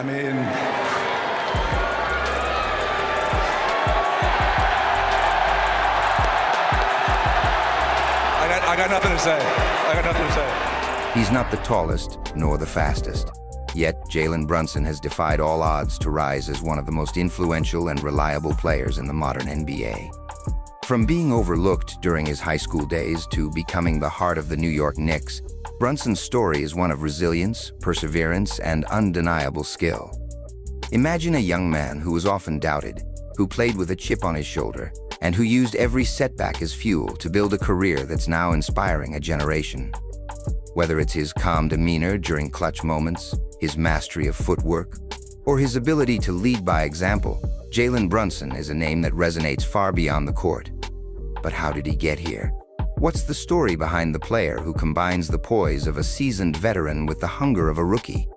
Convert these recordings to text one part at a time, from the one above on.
I mean, I got nothing to say. I got nothing to say. He's not the tallest, nor the fastest. Yet, Jalen Brunson has defied all odds to rise as one of the most influential and reliable players in the modern NBA. From being overlooked during his high school days to becoming the heart of the New York Knicks, Brunson's story is one of resilience, perseverance, and undeniable skill. Imagine a young man who was often doubted, who played with a chip on his shoulder, and who used every setback as fuel to build a career that's now inspiring a generation. Whether it's his calm demeanor during clutch moments, his mastery of footwork, or his ability to lead by example, Jalen Brunson is a name that resonates far beyond the court. But how did he get here? What's the story behind the player who combines the poise of a seasoned veteran with the hunger of a rookie?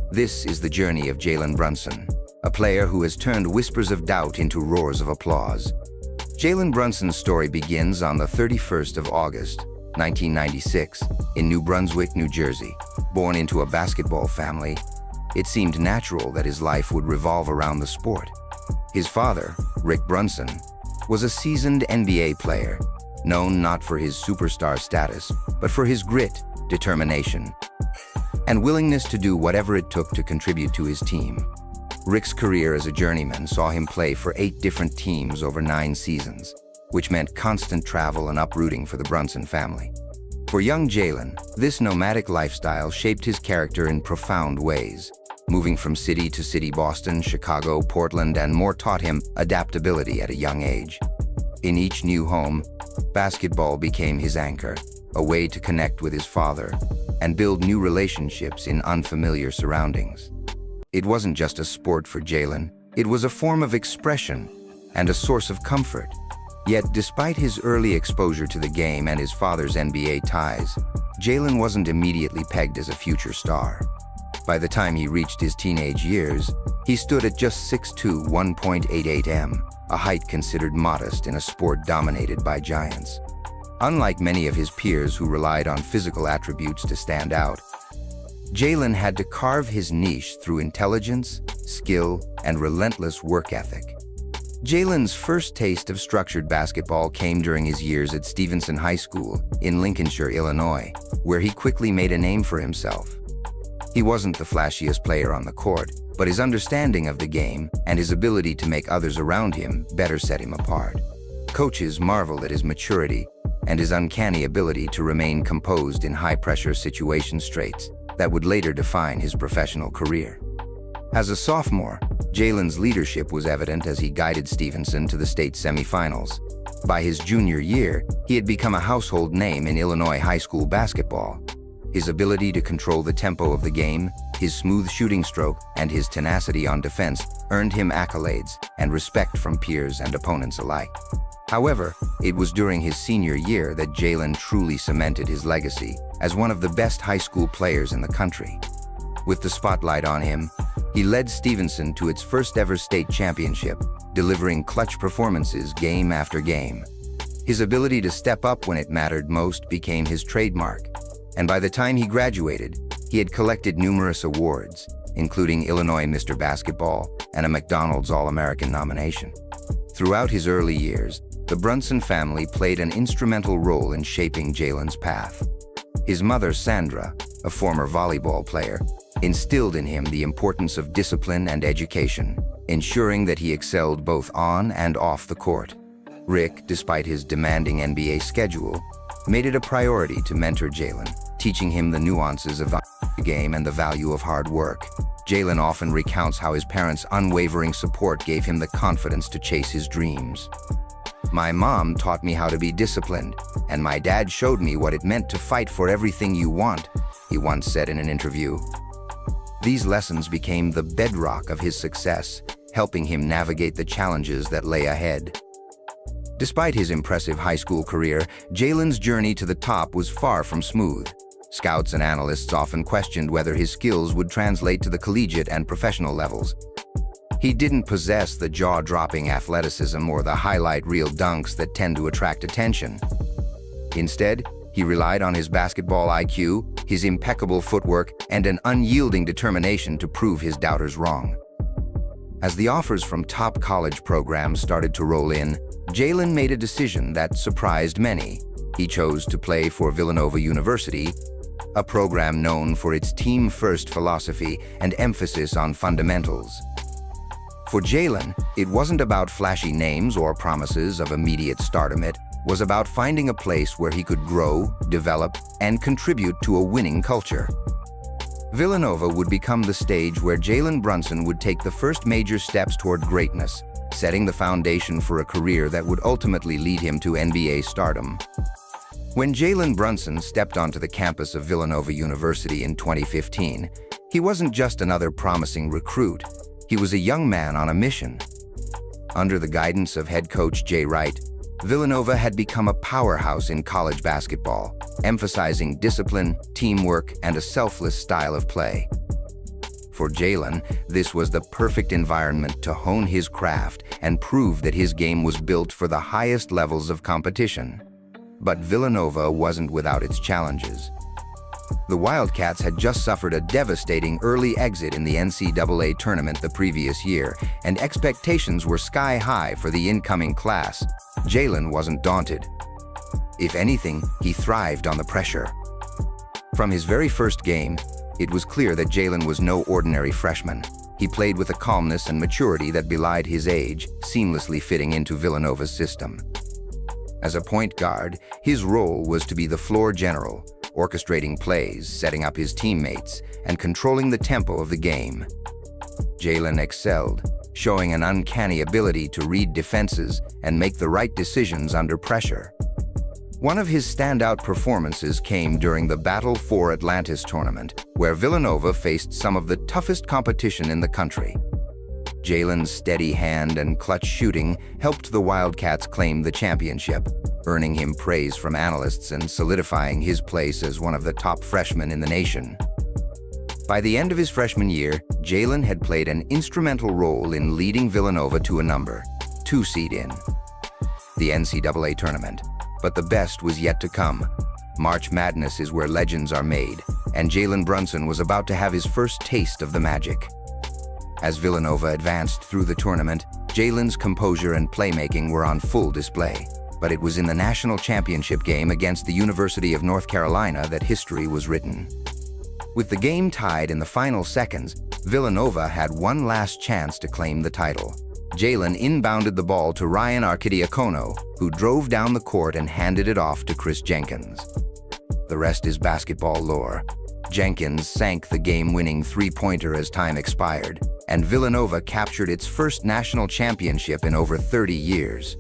This is the journey of Jalen Brunson, a player who has turned whispers of doubt into roars of applause. Jalen Brunson's story begins on the 31st of August, 1996, in New Brunswick, New Jersey. Born into a basketball family, it seemed natural that his life would revolve around the sport. His father, Rick Brunson, was a seasoned NBA player, known not for his superstar status, but for his grit, determination, and willingness to do whatever it took to contribute to his team. Rick's career as a journeyman saw him play for 8 different teams over 9 seasons, which meant constant travel and uprooting for the Brunson family. For young Jalen, this nomadic lifestyle shaped his character in profound ways. Moving from city to city, Boston, Chicago, Portland, and more taught him adaptability at a young age. In each new home, basketball became his anchor, a way to connect with his father and build new relationships in unfamiliar surroundings. It wasn't just a sport for Jalen, it was a form of expression and a source of comfort. Yet, despite his early exposure to the game and his father's NBA ties, Jalen wasn't immediately pegged as a future star. By the time he reached his teenage years, he stood at just 6'2", 1.88 m, a height considered modest in a sport dominated by giants. Unlike many of his peers who relied on physical attributes to stand out, Jalen had to carve his niche through intelligence, skill, and relentless work ethic. Jalen's first taste of structured basketball came during his years at Stevenson High School in Lincolnshire, Illinois, where he quickly made a name for himself. He wasn't the flashiest player on the court, but his understanding of the game and his ability to make others around him better set him apart. Coaches marveled at his maturity and his uncanny ability to remain composed in high-pressure situation traits that would later define his professional career. As a sophomore, Jalen's leadership was evident as he guided Stevenson to the state semifinals. By his junior year, he had become a household name in Illinois high school basketball. His ability to control the tempo of the game, his smooth shooting stroke, and his tenacity on defense earned him accolades and respect from peers and opponents alike. However, it was during his senior year that Jalen truly cemented his legacy as one of the best high school players in the country. With the spotlight on him, he led Stevenson to its first-ever state championship, delivering clutch performances game after game. His ability to step up when it mattered most became his trademark, and by the time he graduated, he had collected numerous awards, including Illinois Mr. Basketball and a McDonald's All-American nomination. Throughout his early years, the Brunson family played an instrumental role in shaping Jalen's path. His mother, Sandra, a former volleyball player, instilled in him the importance of discipline and education, ensuring that he excelled both on and off the court. Rick, despite his demanding NBA schedule, made it a priority to mentor Jalen, teaching him the nuances of the game and the value of hard work. Jalen often recounts how his parents' unwavering support gave him the confidence to chase his dreams. "My mom taught me how to be disciplined, and my dad showed me what it meant to fight for everything you want," he once said in an interview. These lessons became the bedrock of his success, helping him navigate the challenges that lay ahead. Despite his impressive high school career, Jalen's journey to the top was far from smooth. Scouts and analysts often questioned whether his skills would translate to the collegiate and professional levels. He didn't possess the jaw-dropping athleticism or the highlight reel dunks that tend to attract attention. Instead, he He relied on his basketball IQ, his impeccable footwork, and an unyielding determination to prove his doubters wrong. As the offers from top college programs started to roll in, Jalen made a decision that surprised many. He chose to play for Villanova University, a program known for its team-first philosophy and emphasis on fundamentals. For Jalen, it wasn't about flashy names or promises of immediate stardom. It was about finding a place where he could grow, develop, and contribute to a winning culture. Villanova would become the stage where Jalen Brunson would take the first major steps toward greatness, setting the foundation for a career that would ultimately lead him to NBA stardom. When Jalen Brunson stepped onto the campus of Villanova University in 2015, he wasn't just another promising recruit. He was a young man on a mission. Under the guidance of head coach Jay Wright, Villanova had become a powerhouse in college basketball, emphasizing discipline, teamwork, and a selfless style of play. For Jalen, this was the perfect environment to hone his craft and prove that his game was built for the highest levels of competition. But Villanova wasn't without its challenges. The Wildcats had just suffered a devastating early exit in the NCAA tournament the previous year, and expectations were sky high for the incoming class. Jalen wasn't daunted. If anything, he thrived on the pressure. From his very first game, it was clear that Jalen was no ordinary freshman. He played with a calmness and maturity that belied his age, seamlessly fitting into Villanova's system. As a point guard, his role was to be the floor general, orchestrating plays, setting up his teammates, and controlling the tempo of the game. Jalen excelled, showing an uncanny ability to read defenses and make the right decisions under pressure. One of his standout performances came during the Battle for Atlantis tournament, where Villanova faced some of the toughest competition in the country. Jalen's steady hand and clutch shooting helped the Wildcats claim the championship, earning him praise from analysts and solidifying his place as one of the top freshmen in the nation. By the end of his freshman year, Jalen had played an instrumental role in leading Villanova to a number 2 seed in the NCAA tournament. But the best was yet to come. March Madness is where legends are made, and Jalen Brunson was about to have his first taste of the magic. As Villanova advanced through the tournament, Jalen's composure and playmaking were on full display. But it was in the national championship game against the University of North Carolina that history was written. With the game tied in the final seconds, Villanova had one last chance to claim the title. Jalen inbounded the ball to Ryan Arcidiacono, who drove down the court and handed it off to Chris Jenkins. The rest is basketball lore. Jenkins sank the game-winning three-pointer as time expired, and Villanova captured its first national championship in over 30 years.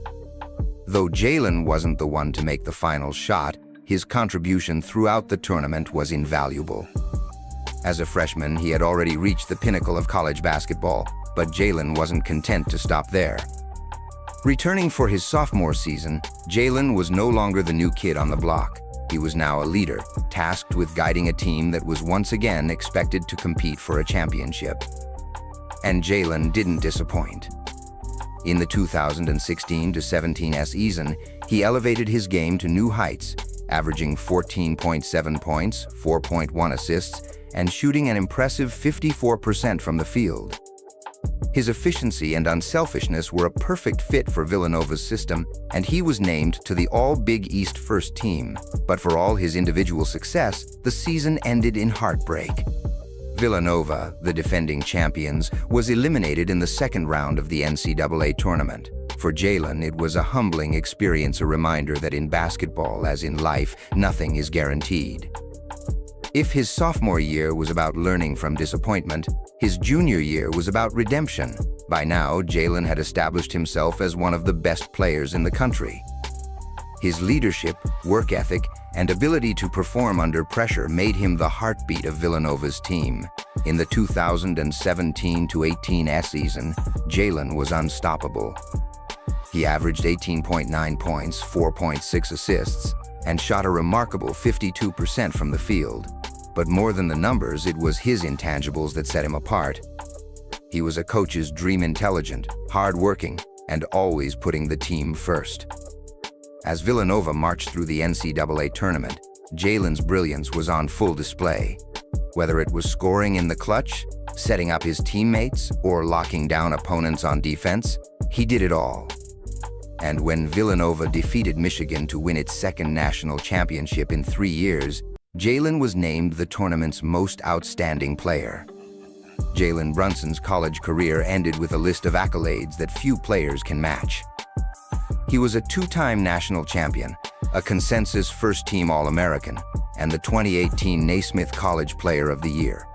Though Jalen wasn't the one to make the final shot, his contribution throughout the tournament was invaluable. As a freshman, he had already reached the pinnacle of college basketball, but Jalen wasn't content to stop there. Returning for his sophomore season, Jalen was no longer the new kid on the block. He was now a leader, tasked with guiding a team that was once again expected to compete for a championship. And Jalen didn't disappoint. In the 2016-17 season, he elevated his game to new heights, averaging 14.7 points, 4.1 assists, and shooting an impressive 54% from the field. His efficiency and unselfishness were a perfect fit for Villanova's system, and he was named to the All-Big East first team. But for all his individual success, the season ended in heartbreak. Villanova, the defending champions, was eliminated in the second round of the NCAA tournament. For Jalen, it was a humbling experience, a reminder that in basketball, as in life, nothing is guaranteed. If his sophomore year was about learning from disappointment, his junior year was about redemption. By now, Jalen had established himself as one of the best players in the country. His leadership, work ethic, and ability to perform under pressure made him the heartbeat of Villanova's team. In the 2017-18 season, Jalen was unstoppable. He averaged 18.9 points, 4.6 assists, and shot a remarkable 52% from the field. But more than the numbers, it was his intangibles that set him apart. He was a coach's dream, intelligent, hard-working, and always putting the team first. As Villanova marched through the NCAA tournament, Jalen's brilliance was on full display. Whether it was scoring in the clutch, setting up his teammates, or locking down opponents on defense, he did it all. And when Villanova defeated Michigan to win its second national championship in 3 years, Jalen was named the tournament's most outstanding player. Jalen Brunson's college career ended with a list of accolades that few players can match. He was a 2-time national champion, a consensus first-team All-American, and the 2018 Naismith College Player of the Year.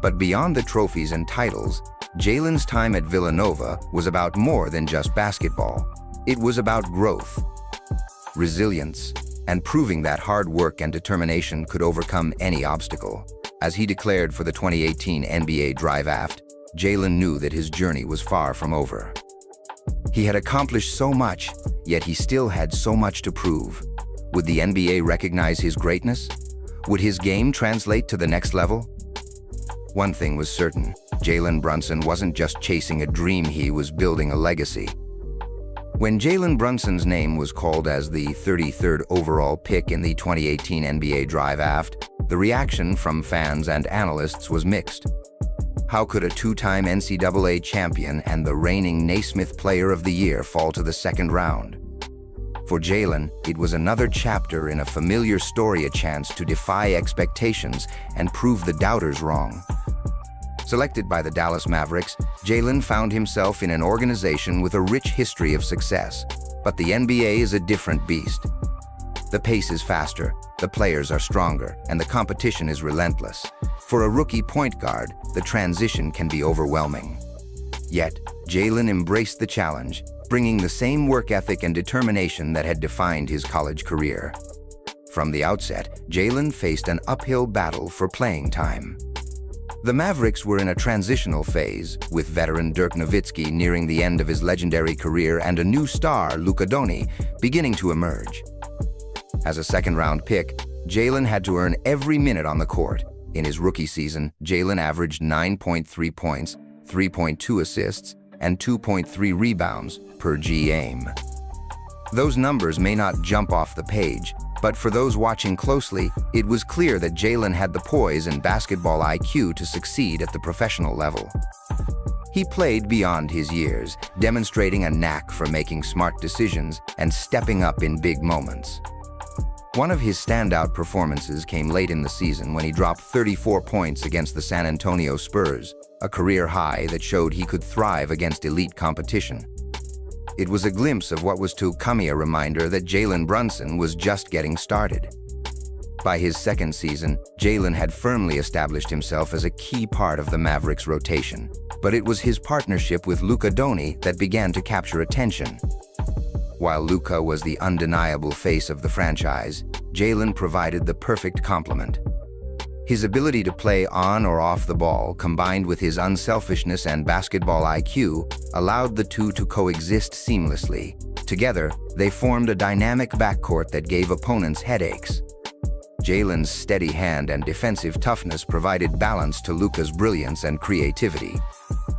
But beyond the trophies and titles, Jalen's time at Villanova was about more than just basketball. It was about growth, resilience, and proving that hard work and determination could overcome any obstacle. As he declared for the 2018 NBA Draft, Jalen knew that his journey was far from over. He had accomplished so much, yet he still had so much to prove. Would the NBA recognize his greatness? Would his game translate to the next level? One thing was certain, Jalen Brunson wasn't just chasing a dream, he was building a legacy. When Jalen Brunson's name was called as the 33rd overall pick in the 2018 NBA Draft, the reaction from fans and analysts was mixed. How could a 2-time NCAA champion and the reigning Naismith Player of the Year fall to the second round? For Jalen, it was another chapter in a familiar story, a chance to defy expectations and prove the doubters wrong. Selected by the Dallas Mavericks, Jalen found himself in an organization with a rich history of success. But the NBA is a different beast. The pace is faster, the players are stronger, and the competition is relentless. For a rookie point guard, the transition can be overwhelming. Yet, Jalen embraced the challenge, bringing the same work ethic and determination that had defined his college career. From the outset, Jalen faced an uphill battle for playing time. The Mavericks were in a transitional phase, with veteran Dirk Nowitzki nearing the end of his legendary career and a new star, Luka Doncic, beginning to emerge. As a second-round pick, Jalen had to earn every minute on the court. In his rookie season, Jalen averaged 9.3 points, 3.2 assists, and 2.3 rebounds per game. Those numbers may not jump off the page, but for those watching closely, it was clear that Jalen had the poise and basketball IQ to succeed at the professional level. He played beyond his years, demonstrating a knack for making smart decisions and stepping up in big moments. One of his standout performances came late in the season when he dropped 34 points against the San Antonio Spurs, a career high that showed he could thrive against elite competition. It was a glimpse of what was to come, a reminder that Jalen Brunson was just getting started. By his second season, Jalen had firmly established himself as a key part of the Mavericks' rotation, but it was his partnership with Luka Doncic that began to capture attention. While Luka was the undeniable face of the franchise, Jalen provided the perfect complement. His ability to play on or off the ball, combined with his unselfishness and basketball IQ, allowed the two to coexist seamlessly. Together, they formed a dynamic backcourt that gave opponents headaches. Jalen's steady hand and defensive toughness provided balance to Luka's brilliance and creativity.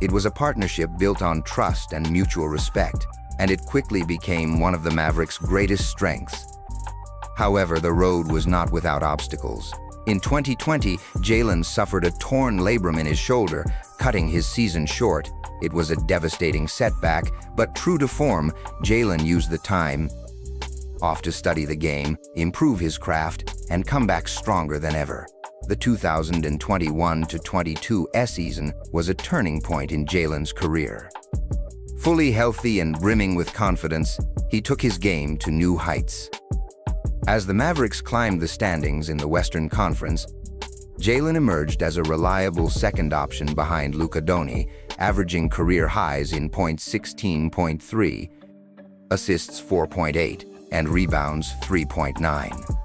It was a partnership built on trust and mutual respect, and it quickly became one of the Mavericks' greatest strengths. However, the road was not without obstacles. In 2020, Jalen suffered a torn labrum in his shoulder, cutting his season short. It was a devastating setback, but true to form, Jalen used the time off to study the game, improve his craft, and come back stronger than ever. The 2021-22 season was a turning point in Jalen's career. Fully healthy and brimming with confidence, he took his game to new heights. As the Mavericks climbed the standings in the Western Conference, Jalen emerged as a reliable second option behind Luka Doncic, averaging career highs in points 16.3, assists 4.8, and rebounds 3.9.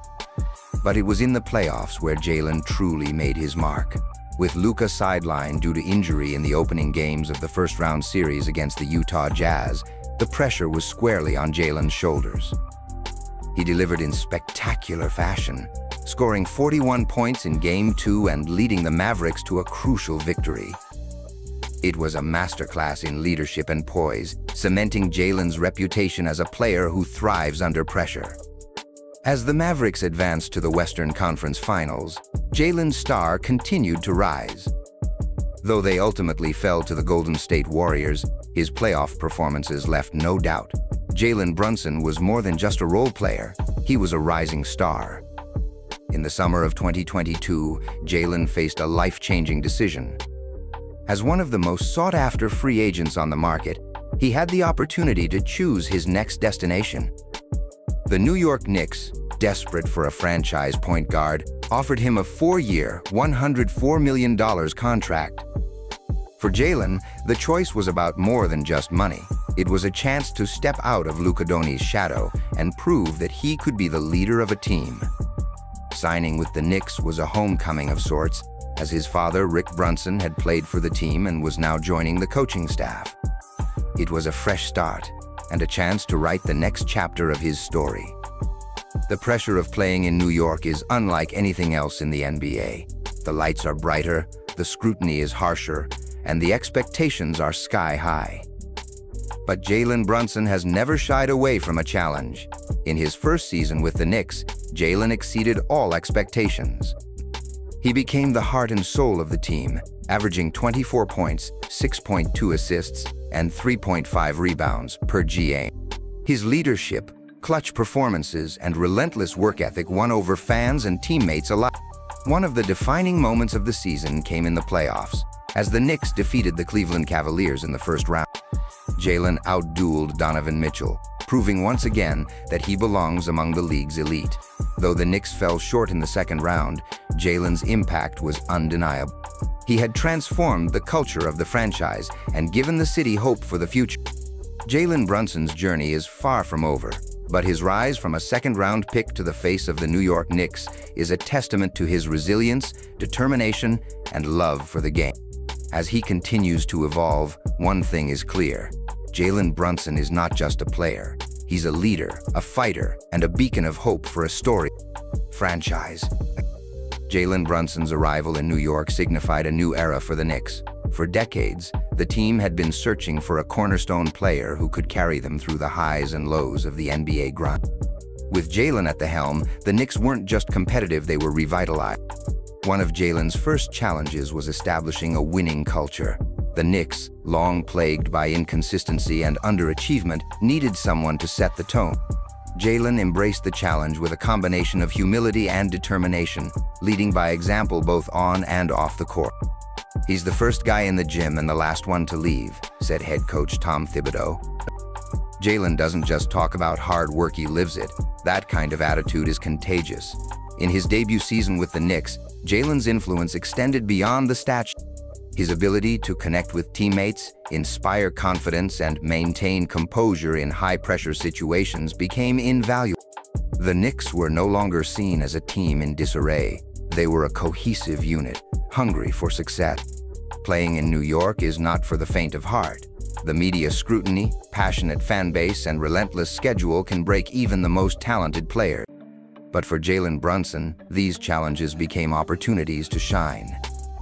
But it was in the playoffs where Jalen truly made his mark. With Luka sidelined due to injury in the opening games of the first-round series against the Utah Jazz, the pressure was squarely on Jalen's shoulders. He delivered in spectacular fashion, scoring 41 points in Game 2 and leading the Mavericks to a crucial victory. It was a masterclass in leadership and poise, cementing Jalen's reputation as a player who thrives under pressure. As the Mavericks advanced to the Western Conference Finals, Jalen's star continued to rise. Though they ultimately fell to the Golden State Warriors, his playoff performances left no doubt. Jalen Brunson was more than just a role player, he was a rising star. In the summer of 2022, Jalen faced a life-changing decision. As one of the most sought-after free agents on the market, he had the opportunity to choose his next destination. The New York Knicks, desperate for a franchise point guard, offered him a 4-year, $104 million contract. For Jalen, the choice was about more than just money. It was a chance to step out of Luka Doncic's shadow and prove that he could be the leader of a team. Signing with the Knicks was a homecoming of sorts, as his father, Rick Brunson, had played for the team and was now joining the coaching staff. It was a fresh start and a chance to write the next chapter of his story. The pressure of playing in New York is unlike anything else in the NBA. The lights are brighter, the scrutiny is harsher, and the expectations are sky high. But Jalen Brunson has never shied away from a challenge. In his first season with the Knicks, Jalen exceeded all expectations. He became the heart and soul of the team, averaging 24 points, 6.2 assists, and 3.5 rebounds per game. His leadership, clutch performances, and relentless work ethic won over fans and teammates alike. One of the defining moments of the season came in the playoffs, as the Knicks defeated the Cleveland Cavaliers in the first round. Jalen outdueled Donovan Mitchell, proving once again that he belongs among the league's elite. Though the Knicks fell short in the second round, Jalen's impact was undeniable. He had transformed the culture of the franchise and given the city hope for the future. Jalen Brunson's journey is far from over, but his rise from a second-round pick to the face of the New York Knicks is a testament to his resilience, determination, and love for the game. As he continues to evolve, one thing is clear. Jalen Brunson is not just a player. He's a leader, a fighter, and a beacon of hope for a storied franchise. Jalen Brunson's arrival in New York signified a new era for the Knicks. For decades, the team had been searching for a cornerstone player who could carry them through the highs and lows of the NBA grind. With Jalen at the helm, the Knicks weren't just competitive, they were revitalized. One of Jalen's first challenges was establishing a winning culture. The Knicks, long plagued by inconsistency and underachievement, needed someone to set the tone. Jalen embraced the challenge with a combination of humility and determination, leading by example both on and off the court. "He's the first guy in the gym and the last one to leave," said head coach Tom Thibodeau. Jalen doesn't just talk about hard work, he lives it. That kind of attitude is contagious. In his debut season with the Knicks, Jalen's influence extended beyond the stats. His ability to connect with teammates, inspire confidence, and maintain composure in high-pressure situations became invaluable. The Knicks were no longer seen as a team in disarray. They were a cohesive unit, hungry for success. Playing in New York is not for the faint of heart. The media scrutiny, passionate fan base, and relentless schedule can break even the most talented players. But for Jalen Brunson, these challenges became opportunities to shine.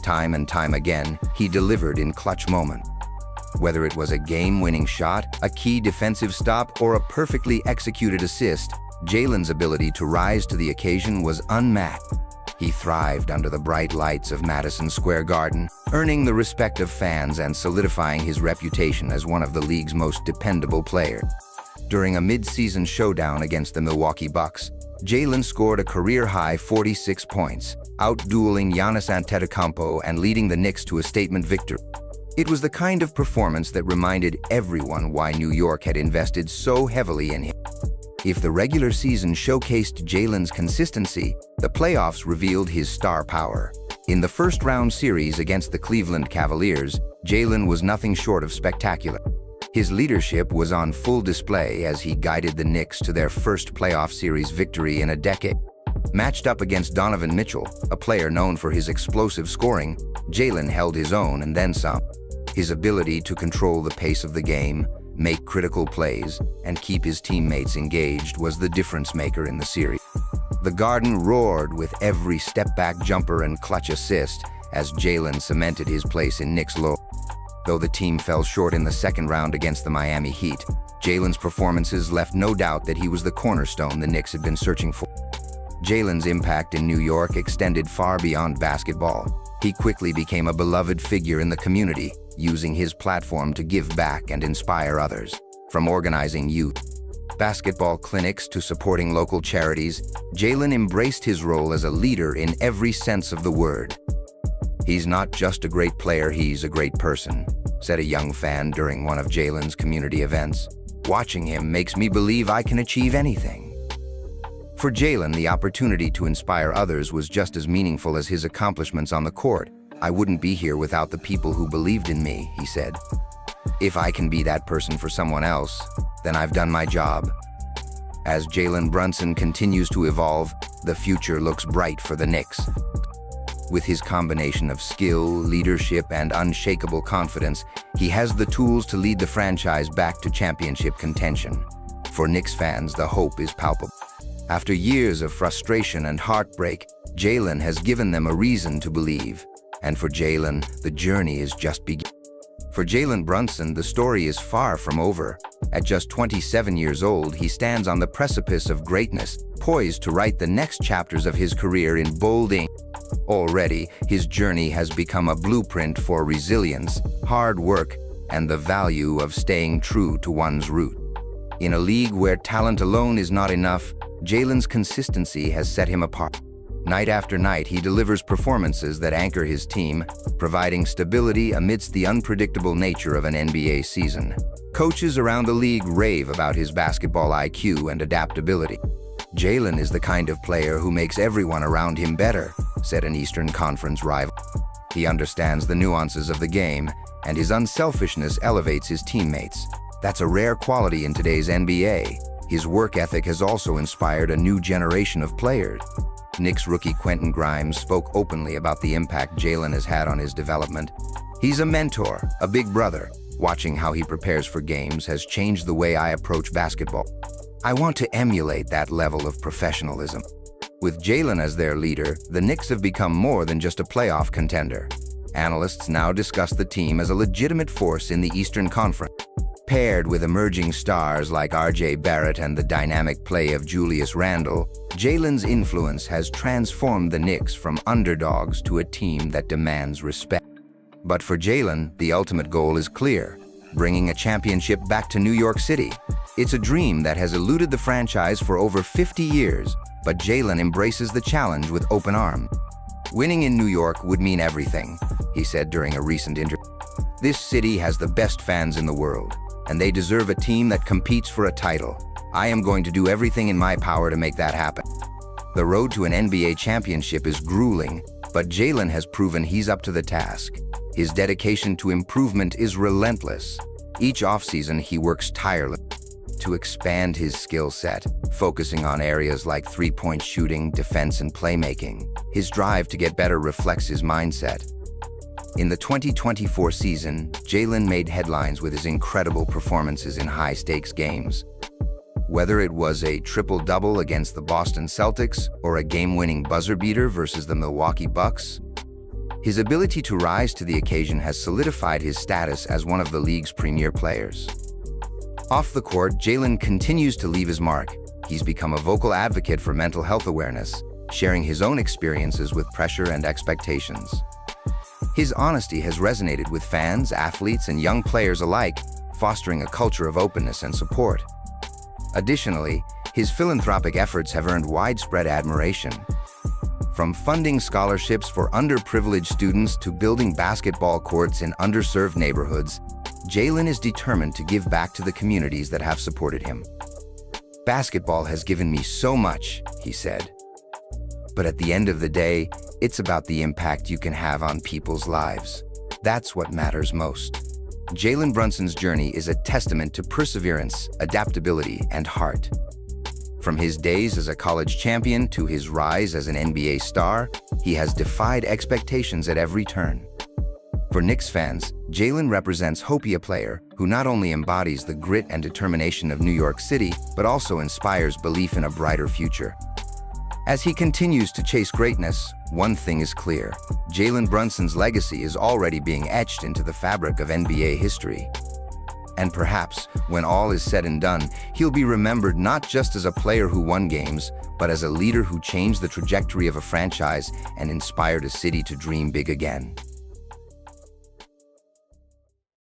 Time and time again, he delivered in clutch moments. Whether it was a game-winning shot, a key defensive stop, or a perfectly executed assist, Jalen's ability to rise to the occasion was unmatched. He thrived under the bright lights of Madison Square Garden, earning the respect of fans and solidifying his reputation as one of the league's most dependable players. During a mid-season showdown against the Milwaukee Bucks, Jalen scored a career-high 46 points, outdueling Giannis Antetokounmpo and leading the Knicks to a statement victory. It was the kind of performance that reminded everyone why New York had invested so heavily in him. If the regular season showcased Jalen's consistency, the playoffs revealed his star power. In the first-round series against the Cleveland Cavaliers, Jalen was nothing short of spectacular. His leadership was on full display as he guided the Knicks to their first playoff series victory in a decade. Matched up against Donovan Mitchell, a player known for his explosive scoring, Jalen held his own and then some. His ability to control the pace of the game, make critical plays, and keep his teammates engaged was the difference-maker in the series. The Garden roared with every step-back jumper and clutch assist as Jalen cemented his place in Knicks' lore. Though the team fell short in the second round against the Miami Heat, Jalen's performances left no doubt that he was the cornerstone the Knicks had been searching for. Jalen's impact in New York extended far beyond basketball. He quickly became a beloved figure in the community, using his platform to give back and inspire others. From organizing youth basketball clinics to supporting local charities, Jalen embraced his role as a leader in every sense of the word. "He's not just a great player, he's a great person," said a young fan during one of Jalen's community events. "Watching him makes me believe I can achieve anything." For Jalen, the opportunity to inspire others was just as meaningful as his accomplishments on the court. "I wouldn't be here without the people who believed in me," he said. "If I can be that person for someone else, then I've done my job." As Jalen Brunson continues to evolve, the future looks bright for the Knicks. With his combination of skill, leadership, and unshakable confidence, he has the tools to lead the franchise back to championship contention. For Knicks fans, the hope is palpable. After years of frustration and heartbreak, Jalen has given them a reason to believe. And for Jalen, the journey is just beginning. For Jalen Brunson, the story is far from over. At just 27 years old, he stands on the precipice of greatness, poised to write the next chapters of his career in bold ink. Already, his journey has become a blueprint for resilience, hard work, and the value of staying true to one's root. In a league where talent alone is not enough, Jalen's consistency has set him apart. Night after night, he delivers performances that anchor his team, providing stability amidst the unpredictable nature of an NBA season. Coaches around the league rave about his basketball IQ and adaptability. "Jalen is the kind of player who makes everyone around him better," said an Eastern Conference rival. "He understands the nuances of the game, and his unselfishness elevates his teammates. That's a rare quality in today's NBA. His work ethic has also inspired a new generation of players." Knicks rookie Quentin Grimes spoke openly about the impact Jalen has had on his development. "He's a mentor, a big brother. Watching how he prepares for games has changed the way I approach basketball. I want to emulate that level of professionalism." With Jalen as their leader, the Knicks have become more than just a playoff contender. Analysts now discuss the team as a legitimate force in the Eastern Conference. Paired with emerging stars like R.J. Barrett and the dynamic play of Julius Randle, Jalen's influence has transformed the Knicks from underdogs to a team that demands respect. But for Jalen, the ultimate goal is clear: bringing a championship back to New York City. It's a dream that has eluded the franchise for over 50 years, but Jalen embraces the challenge with open arms. "Winning in New York would mean everything," he said during a recent interview. "This city has the best fans in the world, and they deserve a team that competes for a title. I am going to do everything in my power to make that happen." The road to an NBA championship is grueling, but Jalen has proven he's up to the task. His dedication to improvement is relentless. Each offseason, he works tirelessly to expand his skill set, focusing on areas like three-point shooting, defense, and playmaking. His drive to get better reflects his mindset. In the 2024 season, Jalen made headlines with his incredible performances in high-stakes games. Whether it was a triple-double against the Boston Celtics or a game-winning buzzer-beater versus the Milwaukee Bucks, his ability to rise to the occasion has solidified his status as one of the league's premier players. Off the court, Jalen continues to leave his mark. He's become a vocal advocate for mental health awareness, sharing his own experiences with pressure and expectations. His honesty has resonated with fans, athletes, and young players alike, fostering a culture of openness and support. Additionally, his philanthropic efforts have earned widespread admiration. From funding scholarships for underprivileged students to building basketball courts in underserved neighborhoods, Jalen is determined to give back to the communities that have supported him. "Basketball has given me so much," he said. "But at the end of the day, it's about the impact you can have on people's lives. That's what matters most." Jalen Brunson's journey is a testament to perseverance, adaptability, and heart. From his days as a college champion to his rise as an NBA star, he has defied expectations at every turn. For Knicks fans, Jalen represents a player who not only embodies the grit and determination of New York City, but also inspires belief in a brighter future. As he continues to chase greatness, one thing is clear: Jalen Brunson's legacy is already being etched into the fabric of NBA history. And perhaps, when all is said and done, he'll be remembered not just as a player who won games, but as a leader who changed the trajectory of a franchise and inspired a city to dream big again.